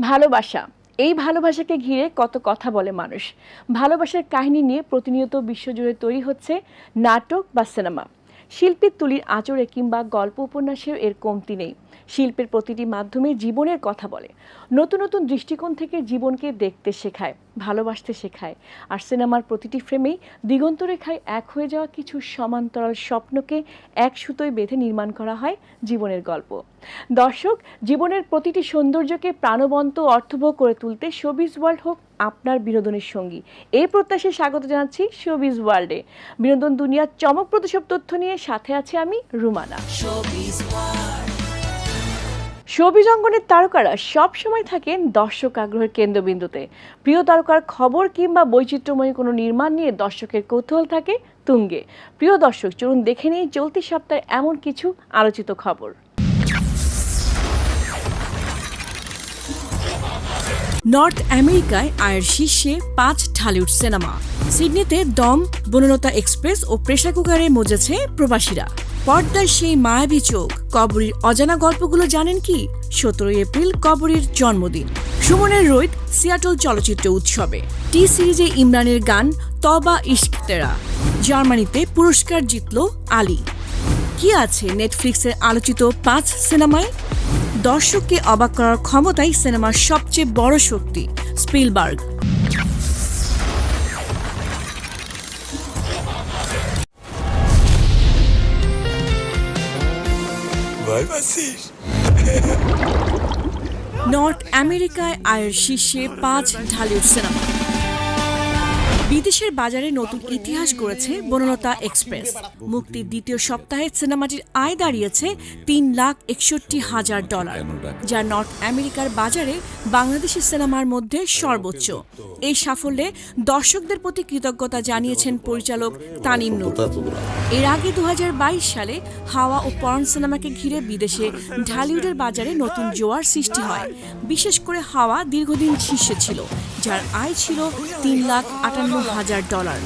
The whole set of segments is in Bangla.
ভালোবাসা, এই ভালোবাসাকে ঘিরে কত কথা বলে মানুষ। ভালোবাসার কাহিনী নিয়ে প্রতিনিয়ত বিশ্বজুড়ে তৈরি হচ্ছে নাটক বা সিনেমা। শিল্পীর তুলির আঁচড়ে কিংবা গল্প উপন্যাসেও এর কমতি নেই। শিল্পের প্রতিটি মাধ্যমে জীবনের কথা বলে, নতুন নতুন দৃষ্টিকোণ থেকে জীবনকে দেখতে শেখায়, ভালোবাসতে শেখায়। আর সিনেমার প্রতিটি ফ্রেমেই দিগন্ত রেখায় এক হয়ে যাওয়া কিছু সমান্তরাল স্বপ্নকে এক সুতোয় বেঁধে নির্মাণ করা হয় জীবনের গল্প। দর্শক, জীবনের প্রতিটি সৌন্দর্যকে প্রাণবন্ত ও অর্থবহ করে তুলতে শোবিজ ওয়ার্ল্ড হোক আপনার বিনোদনের সঙ্গী। এই প্রত্যাশায় স্বাগত জানাচ্ছি শোবিজ ওয়ার্ল্ডে। বিনোদন দুনিয়ার চমকপ্রদ সব তথ্য নিয়ে সাথে আছি আমি রুমানা। শোবিজ অঙ্গনের তারকারা সব সময় থাকেন দর্শক আগ্রহের কেন্দ্রবিন্দুতে। প্রিয় তারকার খবর কিংবা বৈচিত্র্যময় কোনো নির্মাণ নিয়ে দর্শকের কৌতূহল থাকে তুঙ্গে। প্রিয় দর্শক, চলুন দেখে নিই চলতি সপ্তাহে এমন কিছু আলোচিত খবর। নর্থ আমেরিকায় আয়ের শীর্ষে 5 ঢালিউড সিনেমা। সিডনিতে দম, বনলতা এক্সপ্রেস ও প্রেসার কুকারে মজেছে প্রবাসীরা। পর্দার সেই মায়াবী চোখ, কবরীর অজানা গল্পগুলো জানেন কি? 17 এপ্রিল কবরীর জন্মদিন। সুমনের রোহিত সিয়াটল চলচ্চিত্র উৎসবে। টি সিরিজে ইমরানের গান তবা ইশক তেরা। জার্মানিতে পুরস্কার জিতল আলী। কি আছে নেটফ্লিক্সের আলোচিত 5 সিনেমায়? দর্শককে অবাক করার ক্ষমতাই সিনেমার সবচেয়ে বড় শক্তি। স্পিলবার্গ। নর্থ আমেরিকায় আয়ের শীর্ষে 5 ঢালিউড সিনেমা। বিদেশের বাজারে নতুন ইতিহাস গড়েছে বনলতা এক্সপ্রেস। মুক্তির দ্বিতীয় সপ্তাহে সিনেমাটির আয় দাঁড়িয়েছে $3,61,000, যা নর্থ আমেরিকার বাজারে বাংলাদেশি সিনেমার মধ্যে সর্বোচ্চ। এই সাফল্যে দর্শকদের প্রতি কৃতজ্ঞতা জানিয়েছেন পরিচালক তানিম নূর। এর আগে 2022 সালে হাওয়া ও পর্ন সিনেমাকে ঘিরে বিদেশে ঢালিউডের বাজারে নতুন জোয়ার সৃষ্টি হয়। বিশেষ করে হাওয়া দীর্ঘদিন শীর্ষে ছিল, যার আয় ছিল $3,58,000।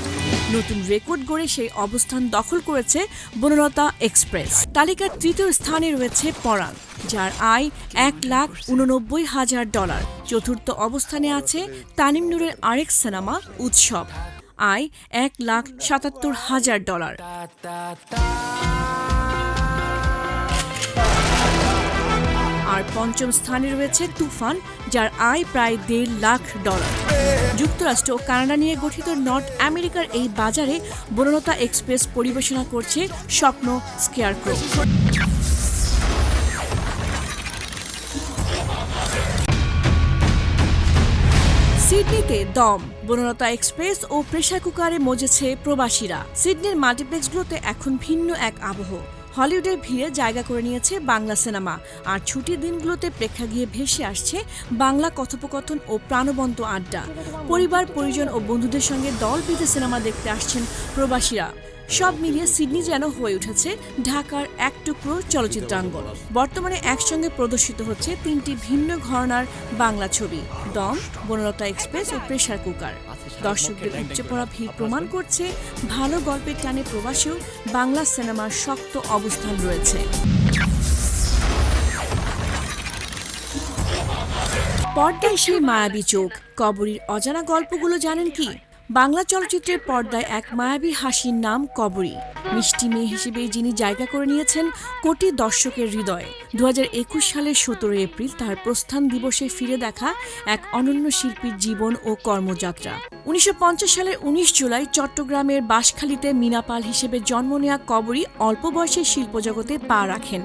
নতুন রেকর্ড গড়ে সেই অবস্থান দখল করেছে বনলতা এক্সপ্রেস। তালিকার তৃতীয় স্থানে রয়েছে পরাণ, যার আয় $1,89,000। চতুর্থ অবস্থানে আছে তানিম নূরের আরেক সিনেমা উৎসব, আয় $1,77,000। আর পঞ্চম স্থানে রয়েছে তুফান, যার আয় প্রায় $1,50,000। যুক্তরাষ্ট্র ও কানাডা নিয়ে গঠিত নর্থ আমেরিকার এই বাজারে বনলতা এক্সপ্রেস পরিবেশনা করছে স্বপ্ন স্কেয়ারক্রো। সিডনিতে দম, বনলতা এক্সপ্রেস ও প্রেসার কুকারে মজেছে প্রবাসীরা। সিডনির মাল্টিপ্লেক্সগুলোতে এখন ভিন্ন এক আবহ। হলিউডের ভিড়ে জায়গা করে নিয়েছে বাংলা সিনেমা, আর ছুটির দিনগুলোতে প্রেক্ষাগৃহে ভেসে আসছে বাংলা কথোপকথন ও প্রাণবন্ত আড্ডা। পরিবার, পরিজন ও বন্ধুদের সঙ্গে দল বেঁধে সিনেমা দেখতে আসছেন প্রবাসীরা। সব মিলিয়ে সিডনি যেন হয়ে উঠেছে ঢাকার এক টুকরো চলচ্চিত্রাঙ্গন। বর্তমানে একসঙ্গে প্রদর্শিত হচ্ছে 3টি ভিন্ন ঘরানার বাংলা ছবি, দম, বনলতা এক্সপ্রেস ও প্রেসার কুকার। দর্শকদের উপচে পড়া ভিড় প্রমাণ করছে ভালো গল্পের টানে প্রবাসেও বাংলা সিনেমার শক্ত অবস্থান রয়েছে। পর্দায় সেই মায়াবী চোখ, কবরীর অজানা গল্পগুলো জানেন কি? বাংলা চলচ্চিত্রের পর্দায় এক মায়াবী হাসির নাম কবরী। মিষ্টি মেয়ে হিসেবে যিনি জায়গা করে নিয়েছেন কোটি দর্শকের হৃদয়ে। 2021 সালের 17 এপ্রিল তার প্রস্থান দিবসে ফিরে দেখা এক অনন্য শিল্পীর জীবন ও কর্মযাত্রা। 1950 সালের 19 জুলাই চট্টগ্রামের বাঁশখালীতে মিনাপাল হিসেবে জন্ম নেওয়া কবরী অল্প বয়সে শিল্পজগতে পা রাখেন।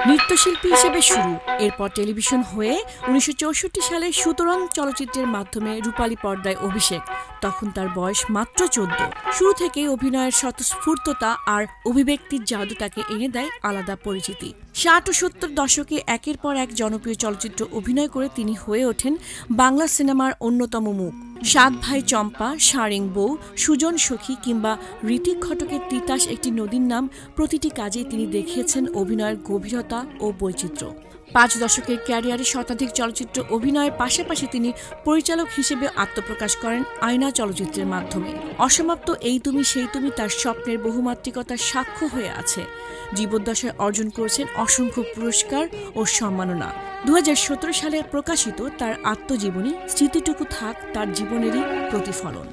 নৃত্যশিল্পী হিসেবে শুরু, এরপর টেলিভিশন হয়ে 1964 সালে সুতরাং চলচ্চিত্রের মাধ্যমে রূপালী পর্দায় অভিষেক। তখন তার বয়স মাত্র 14। শুরু থেকেই অভিনয়ের স্বতঃস্ফূর্ততা আর অভিব্যক্তির জাদু তাকে এনে দেয় আলাদা পরিচিতি। 60 ও 70 দশকে একের পর এক জনপ্রিয় চলচ্চিত্র অভিনয় করে তিনি হয়ে ওঠেন বাংলা সিনেমার অন্যতম মুখ। 7 ভাই চম্পা, সারেং বউ, সুজন সখী কিংবা ঋতিক ঘটকের তিতাস একটি নদীর নাম, প্রতিটি কাজেই তিনি দেখিয়েছেন অভিনয়ের গভীরতা ও বৈচিত্র্য। 5 দশকের ক্যারিয়ারে শতাধিক চলচ্চিত্র অভিনয়ের পাশাপাশি তিনি পরিচালক হিসেবে আত্মপ্রকাশ করেন আয়না চলচ্চিত্রের মাধ্যমে। অসমাপ্ত এই তুমি সেই তুমি তার স্বপ্নের বহুমাত্রিকতার সাক্ষ্য হয়ে আছে। জীবদ্দশায় অর্জন করেছেন অসংখ্য পুরস্কার ও সম্মাননা। 2017 সালে প্রকাশিত তার আত্মজীবনী স্মৃতিটুকু থাক তার জীবনেরই প্রতিফলন।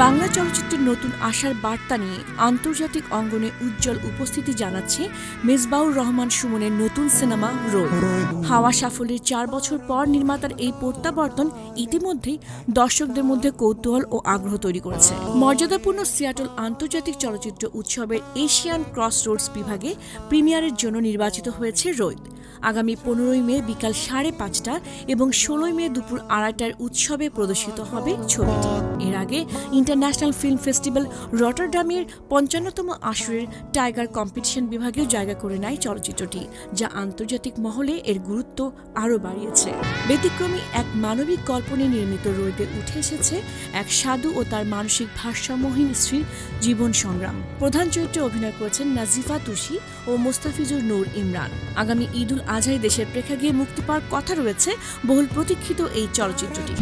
বাংলা চলচ্চিত্রের নতুন আশার বার্তা নিয়ে আন্তর্জাতিক অঙ্গনে উজ্জ্বল উপস্থিতি জানাচ্ছে মেজবাউর রহমান সুমনের নতুন সিনেমা রোদ। হাওয়া সাফল্যের 4 বছর পর নির্মাতার এই প্রত্যাবর্তন ইতিমধ্যেই দর্শকদের মধ্যে কৌতূহল ও আগ্রহ তৈরি করেছে। মর্যাদাপূর্ণ সিয়াটল আন্তর্জাতিক চলচ্চিত্র উৎসবের এশিয়ান ক্রসরোডস বিভাগে প্রিমিয়ারের জন্য নির্বাচিত হয়েছে রোদ। আগামী 15 মে বিকাল 5:30 এবং 16 মে দুপুর 2:30টার উৎসবে প্রদর্শিত হবে ছবিটি। এর আগে ইন্টারন্যাশনাল ফিল্ম ফেস্টিভ্যাল রটারডামের 55তম আসরের টাইগার কম্পিটিশন বিভাগেও জায়গা করে নেয় চলচ্চিত্রটি, যা আন্তর্জাতিক মহলে এর গুরুত্ব আরও বাড়িয়েছে। ব্যতিক্রমী এক মানবিক গল্প নিয়ে নির্মিত রোদে উঠে এসেছে এক সাধু ও তার মানসিক ভারসাম্যহীন স্ত্রীর জীবন সংগ্রাম। প্রধান চরিত্রে অভিনয় করেছেন নাজিফা তুষি ও মোস্তাফিজুর নূর ইমরান। আগামী ঈদুল আজহায় দেশের প্রেক্ষাগৃহে মুক্তি পাওয়ার কথা রয়েছে বহুল প্রতীক্ষিত এই চলচ্চিত্রটি।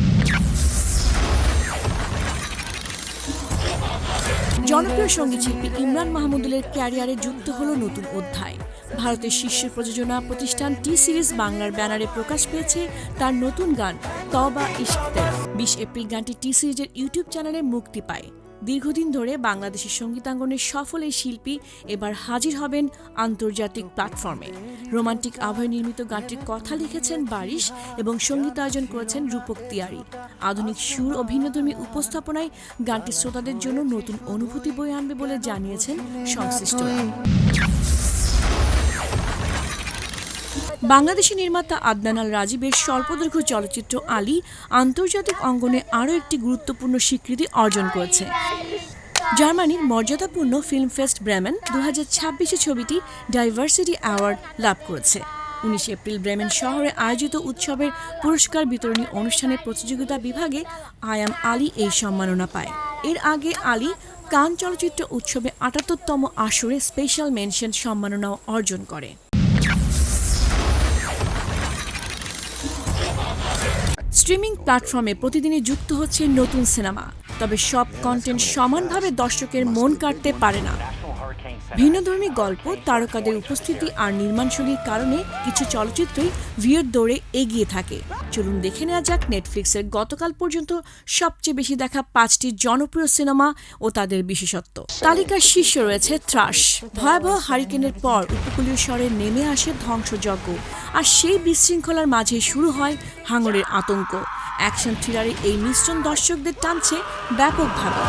জনপ্রিয় সঙ্গীতশিল্পী ইমরান মাহমুদুলের ক্যারিয়ারে যুক্ত হল নতুন অধ্যায়। ভারতের শীর্ষ প্রযোজনা প্রতিষ্ঠান টি সিরিজ বাংলার ব্যানারে প্রকাশ পেয়েছে তার নতুন গান তওবা ইশক তেরা। 20 এপ্রিল গানটি টি সিরিজের ইউটিউব চ্যানেলে মুক্তি পায়। দীর্ঘদিন ধরে বাংলাদেশের সঙ্গীতাঙ্গনের সফল এই শিল্পী এবার হাজির হবেন আন্তর্জাতিক প্ল্যাটফর্মে। রোমান্টিক আবহে নির্মিত গানটির কথা লিখেছেন বারিশ এবং সঙ্গীতায়োজন করেছেন রূপক তিয়ারি। আধুনিক সুর ও ভিন্নধর্মী উপস্থাপনায় গানটি শ্রোতাদের জন্য নতুন অনুভূতি বয়ে আনবে বলে জানিয়েছেন সংশ্লিষ্টরা। বাংলাদেশি নির্মাতা আদনান আল রাজীবের স্বল্পদৈর্ঘ্য চলচ্চিত্র আলী আন্তর্জাতিক অঙ্গনে আরও একটি গুরুত্বপূর্ণ স্বীকৃতি অর্জন করেছে। জার্মানির মর্যাদাপূর্ণ ফিল্ম ফেস্ট ব্রেমেন 2026 ছবিটি ডাইভার্সিটি অ্যাওয়ার্ড লাভ করেছে। 19 এপ্রিল ব্রেমেন শহরে আয়োজিত উৎসবের পুরস্কার বিতরণী অনুষ্ঠানের প্রতিযোগিতা বিভাগে আই অ্যাম আলী এই সম্মাননা পায়। এর আগে আলী কান চলচ্চিত্র উৎসবে 78তম আসরে স্পেশাল মেনশন সম্মাননাও অর্জন করে। স্ট্রিমিং প্ল্যাটফর্মে প্রতিদিনই যুক্ত হচ্ছে নতুন সিনেমা, তবে সব কন্টেন্ট সমানভাবে দর্শকের মন কাড়তে পারে না। ভিন্নধর্মী গল্প, তারকাদের উপস্থিতি আর নির্মাণশৈলীর কারণে কিছু চলচ্চিত্রই ভিউর দৌড়ে এগিয়ে থাকে। চলুন দেখে নেওয়া যাক নেটফ্লিক্সের গতকাল পর্যন্ত সবচেয়ে বেশি দেখা 5টি জনপ্রিয় সিনেমা ও তাদের বিশেষত্ব। তালিকার শীর্ষে রয়েছে থ্রাশ। ভয়াবহ হারিকেনের পর উপকূলীয় শহরে নেমে আসে ধ্বংসযজ্ঞ, আর সেই বিশৃঙ্খলার মাঝে শুরু হয় হাঙরের আতঙ্ক। অ্যাকশন থ্রিলারের এই মিশ্রণ দর্শকদের টানছে ব্যাপকভাবে।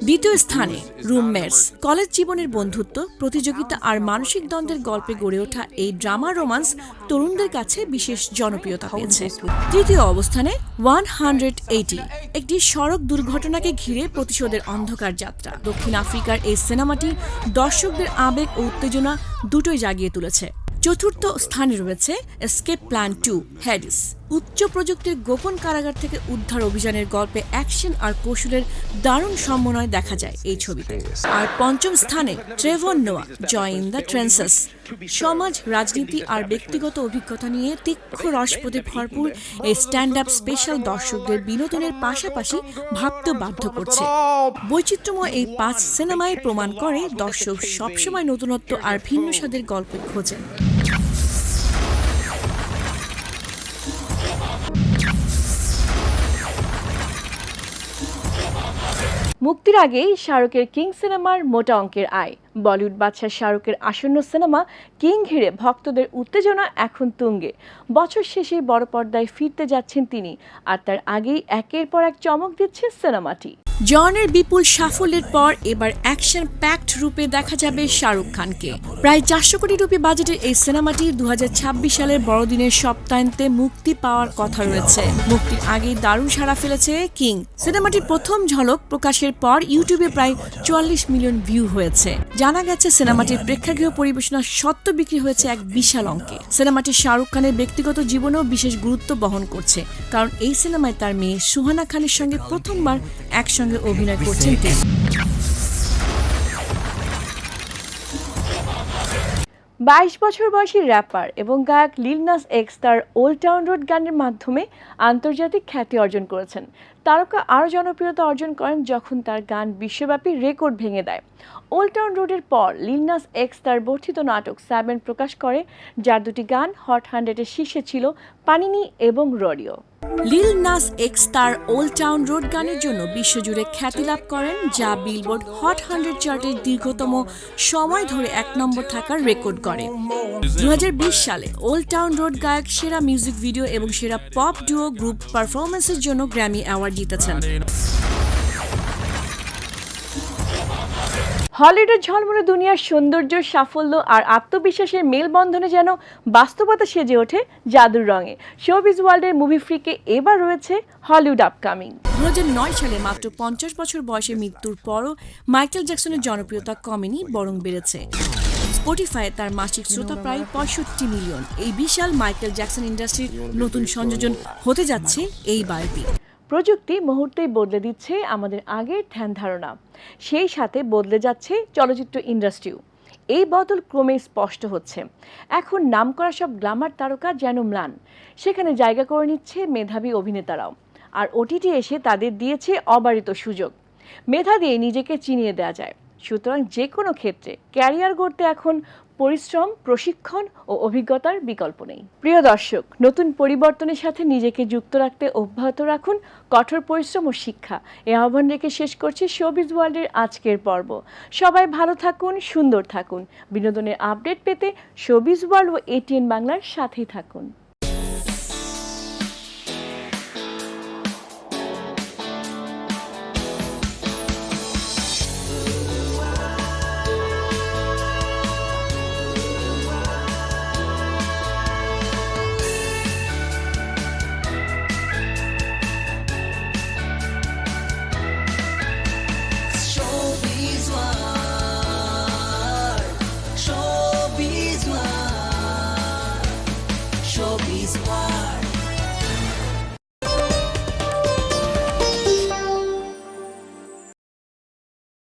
দ্বিতীয় স্থানে রুমমেটস। কলেজ জীবনের বন্ধুত্ব, প্রতিযোগিতা আর মানসিক দ্বন্দ্বের গল্পে গড়ে ওঠা এই ড্রামা রোমান্স তরুণদের কাছে বিশেষ জনপ্রিয়তা পেয়েছে। তৃতীয় অবস্থানে 180, একটি সড়ক দুর্ঘটনাকে ঘিরে প্রতিশোধের অন্ধকার যাত্রা। দক্ষিণ আফ্রিকার এই সিনেমাটি দর্শকদের আবেগ ও উত্তেজনা দুটোই জাগিয়ে তুলেছে। চতুর্থ স্থানে রয়েছে এসকেপ প্ল্যান 2 হেডিস। উচ্চ প্রযুক্তির গোপন কারাগার থেকে উদ্ধার অভিযানের গল্পে অ্যাকশন আর কৌশলের দারুণ সমন্বয় দেখা যায় এই ছবিতে। আর পঞ্চম স্থানে ট্রেভর নোয়া জয় ইন দ্য ট্রেন্সেস। সমাজ, রাজনীতি আর ব্যক্তিগত অভিজ্ঞতা নিয়ে তীক্ষ্ণ রসপদে ভরপুর এই স্ট্যান্ড আপ স্পেশাল দর্শকদের বিনোদনের পাশাপাশি ভাবতে বাধ্য করছে। বৈচিত্র্যময় এই 5 সিনেমায় প্রমাণ করে দর্শক সবসময় নতুনত্ব আর ভিন্ন স্বাদের গল্প খোঁজেন। মুক্তির আগেই শাহরুখের কিং সিনেমার মোটা অঙ্কের আয়। বলিউড বাদশা শাহরুখের আসন্ন সিনেমা কিং ঘিরে ভক্তদের উত্তেজনা এখন তুঙ্গে। বছর শেষে বড় পর্দায় ফিরতে যাচ্ছেন তিনি, আর তার আগেই একের পর এক চমক দিচ্ছে সিনেমাটি। জনের বিপুল সাফল্যের পর এবার অ্যাকশন প্যাকড রূপে দেখা যাবে শাহরুখ খানকে। প্রায় 400 কোটি রুপি বাজেটের এই সিনেমাটি 2026 সালের বড়দিনের সপ্তাহান্তে মুক্তি পাওয়ার কথা রয়েছে। মুক্তির আগেই দারুণ সাড়া ফেলেছে কিং। সিনেমাটির প্রথম ঝলক প্রকাশের পর ইউটিউবে প্রায় 44 মিলিয়ন ভিউ হয়েছে। জানা গেছে সিনেমাটির প্রেক্ষাগৃহ পরিবেশনা সত্ত্ব বিক্রি হয়েছে এক বিশাল অঙ্কে। সিনেমাটি শাহরুখ খানের ব্যক্তিগত জীবনেও বিশেষ গুরুত্ব বহন করছে, কারণ এই সিনেমায় তার মেয়ে সুহানা খানের সঙ্গে প্রথমবার একসঙ্গে অভিনয় করছেন তিনি। 22 বছর বয়সী র্যাপার এবং গায়ক লিল নাস এক্স তার ওল্ড টাউন রোড গানের মাধ্যমে আন্তর্জাতিক খ্যাতি অর্জন করেছেন। তারকা আরও জনপ্রিয়তা অর্জন করেন যখন তার গান বিশ্বব্যাপী রেকর্ড ভেঙে দেয়। ওল্ড টাউন রোডের পর লিল নাস এক্স তার বর্ধিত নাটক 7 প্রকাশ করে, যার দুটি গান হট 100-এর শীর্ষে ছিল, পানিনি এবং রডিও। লিল নাস এক্স তার ওল্ড টাউন রোড গানের জন্য বিশ্বজুড়ে খ্যাতি লাভ করেন, যা বিলবোর্ড হট 100 চার্টের দীর্ঘতম সময় ধরে 1 নম্বর থাকার রেকর্ড করে। 2020 সালে ওল্ড টাউন রোড গায়ক সেরা মিউজিক ভিডিও এবং সেরা পপ ডুও গ্রুপ পারফরমেন্সের জন্য গ্র্যামি অ্যাওয়ার্ড জিতেছেন। হলিউডের ঝলমলে দুনিয়ার সৌন্দর্য, সাফল্য আর আত্মবিশ্বাসের মেলবন্ধনে যেন বাস্তবতা সেজে ওঠে জাদুর রঙে। শোবিজ ওয়ার্ল্ডের মুভি ফ্রিকে এবার রয়েছে হলিউড আপকামিং। 2009 সালে মাত্র 50 বছর বয়সে মৃত্যুর পরও মাইকেল জ্যাকসনের জনপ্রিয়তা কমেনি, বরং বেড়েছে। স্পটিফাইয়ে তার মাসিক শ্রোতা প্রায় 65 মিলিয়ন। এই বিশাল মাইকেল জ্যাকসন ইন্ডাস্ট্রির নতুন সংযোজন হতে যাচ্ছে এই বায়োপিক। প্রযুক্তি মুহূর্তেই বদলে দিচ্ছে আমাদের আগের ধ্যান ধারণা, সেই সাথে বদলে যাচ্ছে চলচ্চিত্র ইন্ডাস্ট্রিও। এই বদল ক্রমেই স্পষ্ট হচ্ছে। এখন নামকরা সব গ্ল্যামার তারকা যেন ম্লান, সেখানে জায়গা করে নিচ্ছে মেধাবী অভিনেতারাও। আর ওটিটি এসে তাদের দিয়েছে অবারিত সুযোগ। মেধা দিয়ে নিজেকে চিনিয়ে দেওয়া যায়। সুতরাং যে কোনো ক্ষেত্রে ক্যারিয়ার গড়তে এখন পরিশ্রম, প্রশিক্ষণ ও অভিজ্ঞতার বিকল্প নেই। প্রিয় দর্শক, নতুন পরিবর্তনের সাথে নিজেকে যুক্ত রাখতে অব্যাহত রাখুন কঠোর পরিশ্রম ও শিক্ষা। এই আহ্বান রেখে শেষ করছি শোবিজ ওয়ার্ল্ডের আজকের পর্ব। সবাই ভালো থাকুন, সুন্দর থাকুন। বিনোদনের আপডেট পেতে শোবিজ ওয়ার্ল্ড ও এটিএন বাংলার সাথেই থাকুন। Showbiz One.